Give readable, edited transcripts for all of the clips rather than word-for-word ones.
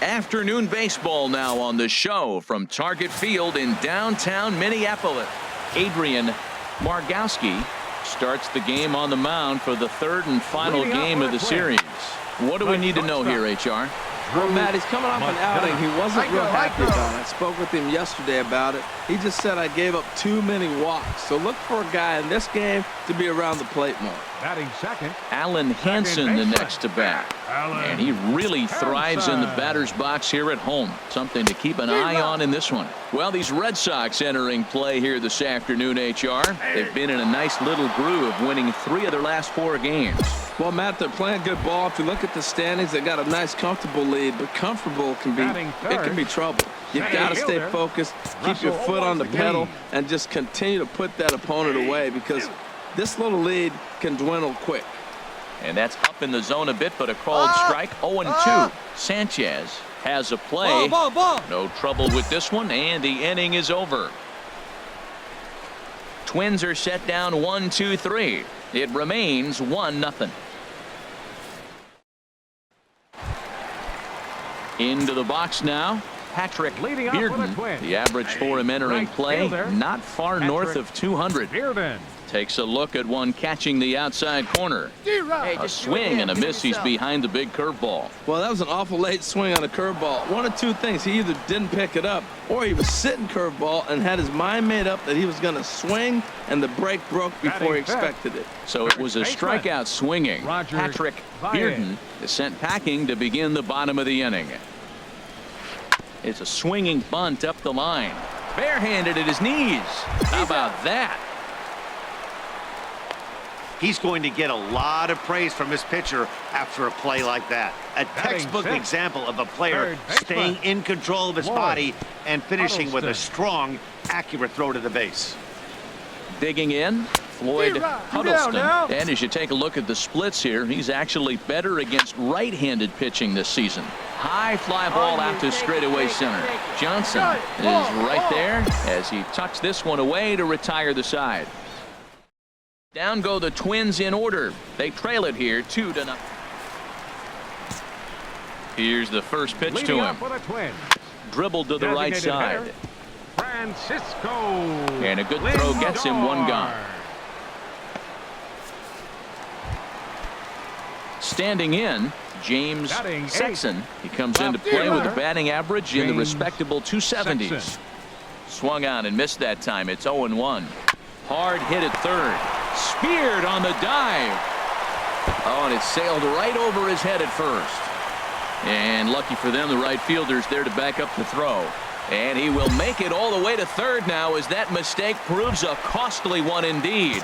Afternoon baseball now on the show from Target Field in downtown Minneapolis. Adrian Margowski starts the game on the mound for the third and final game of the series. What do we need to know here, HR? Well, Matt, he's coming off an outing he wasn't real happy about. I spoke with him yesterday about it. He just said I gave up too many walks. So look for a guy in this game to be around the plate more. Batting second, Alan Hansen, the next to bat. And he really thrives in the batter's box here at home. Something to keep an eye on in this one. Well, these Red Sox entering play here this afternoon, HR. They've been in a nice little groove, winning 3 of their last 4 games. Well, Matt, they're playing good ball. If you look at the standings, they got a nice, comfortable lead, but comfortable can be trouble. You've got to stay focused, keep your foot on the pedal, and just continue to put that opponent away because this little lead can dwindle quick. And that's up in the zone a bit, but a called strike. 0-2. Sanchez has a play. No trouble with this one, and the inning is over. Twins are set down 1-2-3. It remains 1-0. Into the box now. Patrick Bearden. The average for him entering play, not far north of 200. Takes a look at one catching the outside corner. A swing and a miss. He's behind the big curveball. Well, that was an awful late swing on a curveball. One of two things. He either didn't pick it up or he was sitting curveball and had his mind made up that he was going to swing, and the break broke before he expected it. So it was a strikeout swinging. Patrick Bearden is sent packing to begin the bottom of the inning. It's a swinging bunt up the line. Barehanded at his knees. How about that? He's going to get a lot of praise from his pitcher after a play like that. A textbook example of a player staying in control of his body and finishing with a strong, accurate throw to the base. Digging in, Floyd Huddleston. And as you take a look at the splits here, he's actually better against right-handed pitching this season. High fly ball out to straightaway center. Johnson is right there as he tucks this one away to retire the side. Down go the Twins in order. They trail it here 2-0. Here's the first pitch to him. Dribbled to the right side. Francisco. And a good throw gets him one gone. Standing in, James Sexton. He comes into play with a batting average in the respectable 270s. Swung on and missed that time. It's 0-1. Hard hit at third. Speared on the dive. Oh, and it sailed right over his head at first. And lucky for them, the right fielder's there to back up the throw. And he will make it all the way to third now as that mistake proves a costly one indeed.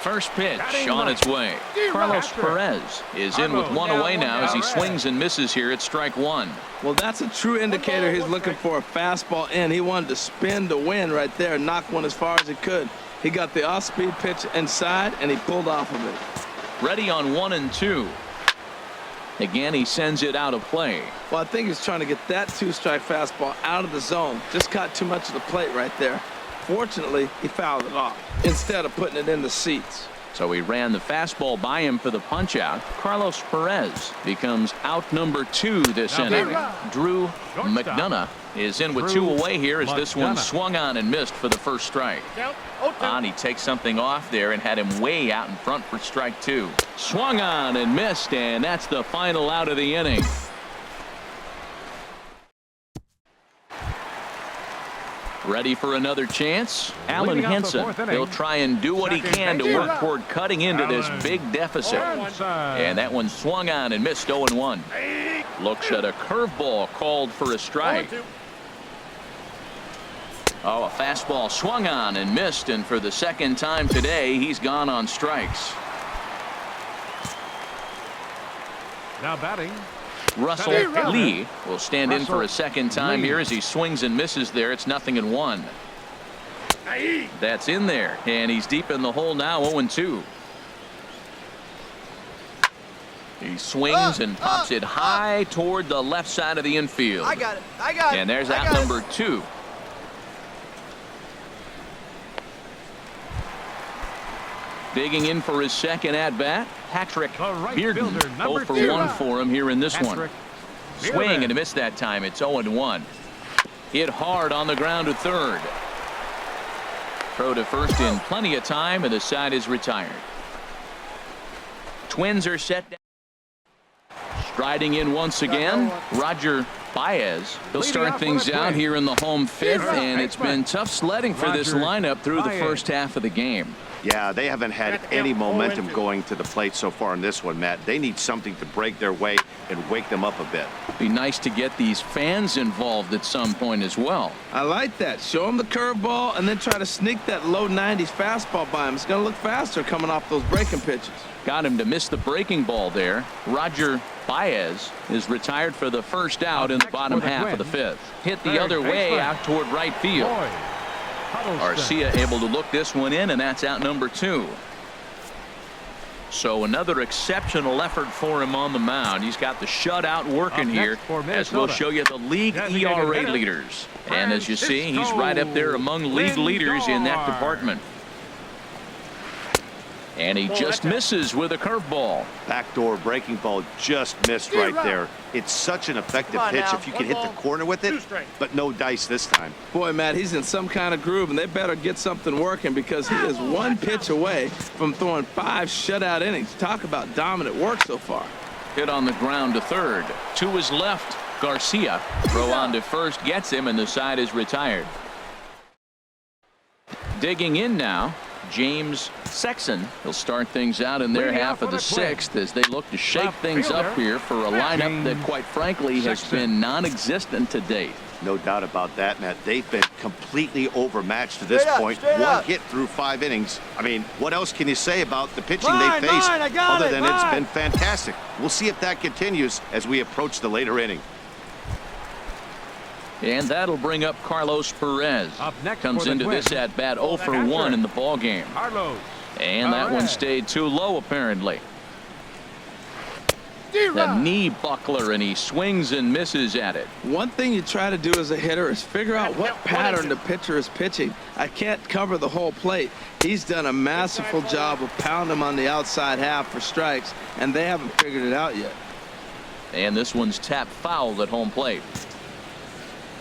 First pitch on its way. Carlos Perez is in with one away now as he swings and misses here at strike one. Well, that's a true indicator he's looking for a fastball in. He wanted to spin to win right there and knock one as far as he could. He got the off-speed pitch inside, and he pulled off of it. Ready on 1-2. Again, he sends it out of play. Well, I think he's trying to get that 2-strike fastball out of the zone. Just caught too much of the plate right there. Fortunately, he fouled it off instead of putting it in the seats. So he ran the fastball by him for the punch-out. Carlos Perez becomes out number 2 this inning. Drew McDonough is in with 2 away here as this one swung on and missed for the first strike. On, he takes something off there and had him way out in front for strike 2. Swung on and missed, and that's the final out of the inning. Ready for another chance? Alan Henson. He'll try and do what he can to work toward cutting into this big deficit. And that one swung on and missed 0-1. Looks at a curveball called for a strike. Oh, a fastball swung on and missed, and for the second time today, he's gone on strikes. Now batting, Russell Lee will stand in for a second time here as he swings and misses there. It's 0-1. That's in there, and he's deep in the hole now, 0-2. He swings and pops it high toward the left side of the infield. I got it. And there's out number 2. Digging in for his second at-bat, Patrick Bearden. 0 for 1 for him here in this one. Swing and a miss that time. It's 0-1. Hit hard on the ground to third. Throw to first in plenty of time, and the side is retired. Twins are set down. Striding in once again, Roger Baez. He'll start things out here in the home fifth, and it's been tough sledding for this lineup through the first half of the game. Yeah, they haven't had any momentum going to the plate so far in this one, Matt. They need something to break their way and wake them up a bit. Be nice to get these fans involved at some point as well. I like that. Show them the curveball and then try to sneak that low 90s fastball by him. It's going to look faster coming off those breaking pitches. Got him to miss the breaking ball there. Roger Baez is retired for the first out in the bottom half of the fifth. Hit the other way out toward right field. Garcia able to look this one in, and that's out number 2. So another exceptional effort for him on the mound. He's got the shutout working here, as we'll show you the league ERA leaders. And as you see, he's right up there among league leaders in that department. And he just misses with a curveball. Backdoor breaking ball just missed right there. It's such an effective pitch if you can hit the corner with it, but no dice this time. Boy, Matt, he's in some kind of groove, and they better get something working because he is one pitch away from throwing 5 shutout innings. Talk about dominant work so far. Hit on the ground to third. To his left, Garcia. Throw on to first gets him, and the side is retired. Digging in now, James Sexton. He'll start things out in their half of the 6th as they look to shake things up here for a lineup that, quite frankly, has been non-existent to date. No doubt about that, Matt. They've been completely overmatched to this point. One hit through 5 innings. I mean, what else can you say about the pitching they faced other than it's been fantastic? We'll see if that continues as we approach the later inning. And that'll bring up Carlos Perez. Comes into this at bat 0 for 1 in the ball game. And that one stayed too low apparently. The knee buckler, and he swings and misses at it. One thing you try to do as a hitter is figure out what pattern the pitcher is pitching. I can't cover the whole plate. He's done a masterful job of pounding him on the outside half for strikes, and they haven't figured it out yet. And this one's tapped foul at home plate.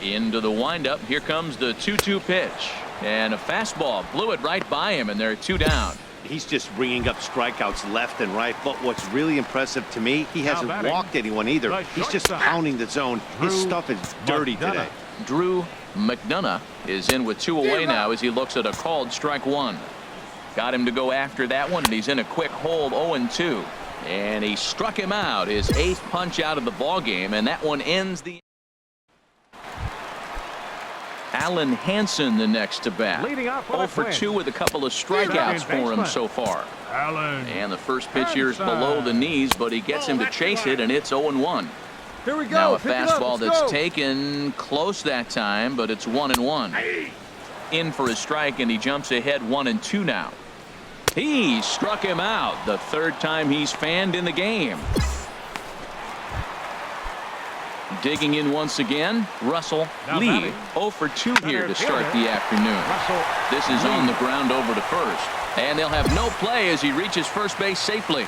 Into the windup. Here comes the 2-2 pitch, and a fastball blew it right by him, and they're 2 down. He's just bringing up strikeouts left and right, but what's really impressive to me, he hasn't walked anyone either. He's just pounding the zone. His stuff is dirty today. Drew McDonough is in with 2 away now as he looks at a called strike 1. Got him to go after that one, and he's in a quick hold 0-2. And he struck him out, his 8th punch out of the ball game, and that one ends the. Alan Hansen the next to bat. 0 for 2 with a couple of strikeouts for him so far. And the first pitch here is below the knees, but he gets him to chase it, and it's 0-1. Here we go. Now a fastball that's taken close that time, but it's 1-1. In for a strike, and he jumps ahead 1-2 now. He struck him out, the 3rd time he's fanned in the game. Digging in once again, Russell Lee. 0 for 2 here to start the afternoon. This is on the ground over to first. And they'll have no play as he reaches first base safely.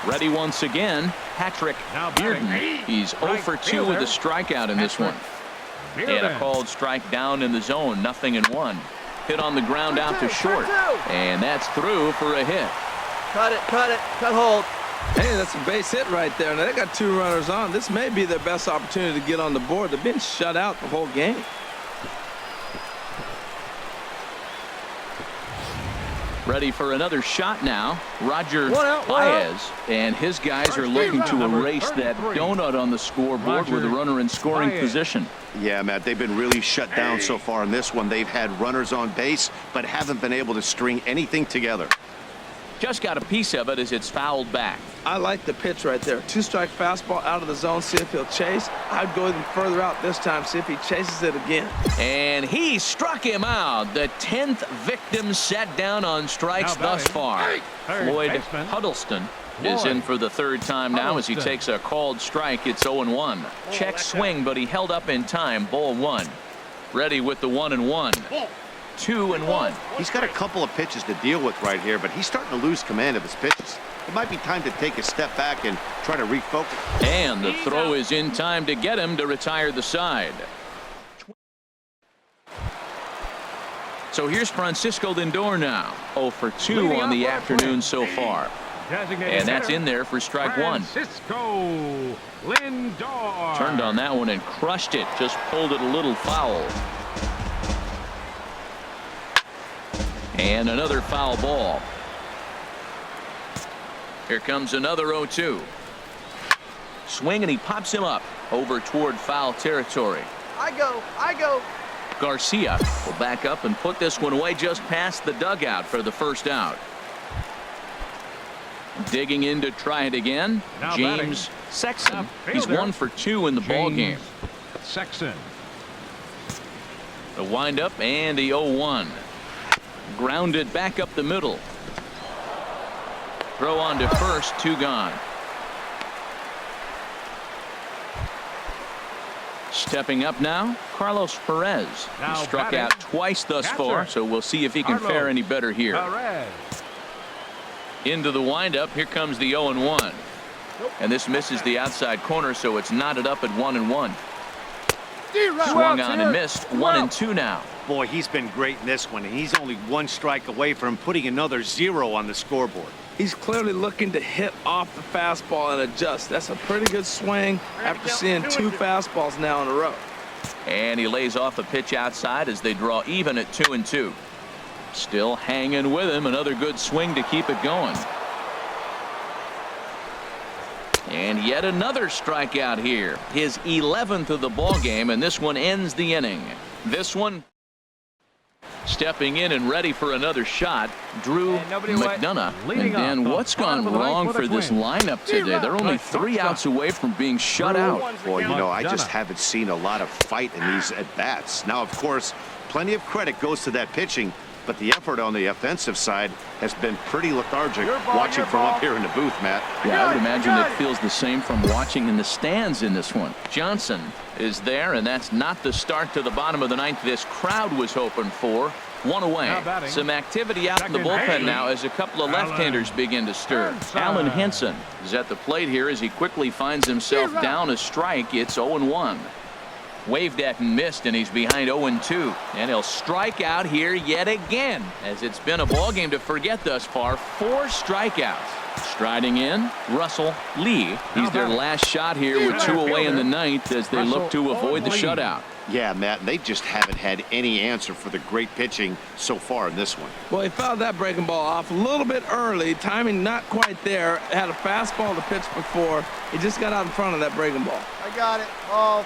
Ready once again, Patrick Bearden. He's 0 for 2 with a strikeout in this one. And a called strike down in the zone, 0-1. Hit on the ground out to short. And that's through for a hit. Cut hold. Hey, that's a base hit right there. Now they got 2 runners on. This may be their best opportunity to get on the board. They've been shut out the whole game. Ready for another shot now, Roger Baez, and his guys are looking to erase that donut on the scoreboard with a runner in scoring position. Yeah, Matt, they've been really shut down so far in this one. They've had runners on base, but haven't been able to string anything together. Just got a piece of it as it's fouled back. I like the pitch right there. 2-strike fastball out of the zone, see if he'll chase. I'd go even further out this time, see if he chases it again. And he struck him out. The 10th victim set down on strikes thus far. Floyd Huddleston is in for the 3rd time now as he takes a called strike. It's 0-1. Check swing, but he held up in time. Ball 1. Ready with the 1-1. 2-1. He's got a couple of pitches to deal with right here, but he's starting to lose command of his pitches. it might be time to take a step back and try to refocus. And the throw is in time to get him to retire the side. So here's Francisco Lindor now. 0 for 2 on the afternoon so far. And that's in there for strike one. Francisco Lindor. Turned on that one and crushed it. Just pulled it a little foul. And another foul ball. Here comes another 0-2. Swing, and he pops him up over toward foul territory. I go. Garcia will back up and put this one away just past the dugout for the first out. Digging in to try it again. Now James Sexton. He's fielder. 1 for 2 in the ball game. Sexton. The windup and the 0-1. Grounded back up the middle. Throw on to first, 2 gone. Stepping up now, Carlos Perez. Now He struck batting. out twice thus far, so we'll see if he can Carlos fare any better here. Perez. Into the windup, here comes the 0-1. And this misses the outside corner, so it's knotted up at 1-1. Swung on and missed. 1-2 now. Boy, he's been great in this one, and he's only 1 strike away from putting another 0 on the scoreboard. He's clearly looking to hit off the fastball and adjust. That's a pretty good swing after seeing 2 fastballs now in a row. And he lays off a pitch outside as they draw even at 2-2. Still hanging with him. Another good swing to keep it going. And yet another strikeout here. His 11th of the ball game, and this one ends the inning. This one stepping in and ready for another shot, Drew McDonough. And Dan, what's gone wrong for this lineup today? They're only 3 outs away from being shut out. Boy, you know, I just haven't seen a lot of fight in these at-bats. Now, of course, plenty of credit goes to that pitching, but the effort on the offensive side has been pretty lethargic watching from up here in the booth, Matt. Yeah, I would imagine it feels the same from watching in the stands in this one. Johnson is there, and that's not the start to the bottom of the 9th this crowd was hoping for. 1 away. Some activity out in the bullpen now as a couple of left-handers begin to stir. Alan Henson is at the plate here as he quickly finds himself down a strike. It's 0-1. Waved at and missed, and he's behind 0-2. And he'll strike out here yet again, as it's been a ball game to forget thus far. 4 strikeouts. Striding in, Russell Lee. He's their last shot here with 2 away in the 9th as they look to avoid the shutout. Yeah, Matt, they just haven't had any answer for the great pitching so far in this one. Well, he fouled that breaking ball off a little bit early. Timing not quite there. Had a fastball to pitch before. He just got out in front of that breaking ball. I got it. Oh.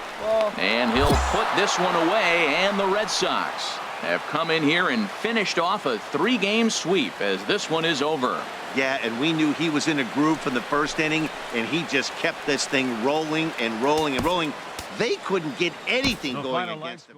And he'll put this one away, and the Red Sox have come in here and finished off a 3-game sweep as this one is over. Yeah, and we knew he was in a groove from the first inning, and he just kept this thing rolling and rolling and rolling. They couldn't get anything going against him.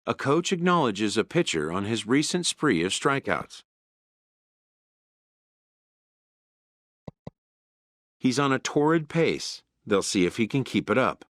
A coach acknowledges a pitcher on his recent spree of strikeouts. He's on a torrid pace. They'll see if he can keep it up.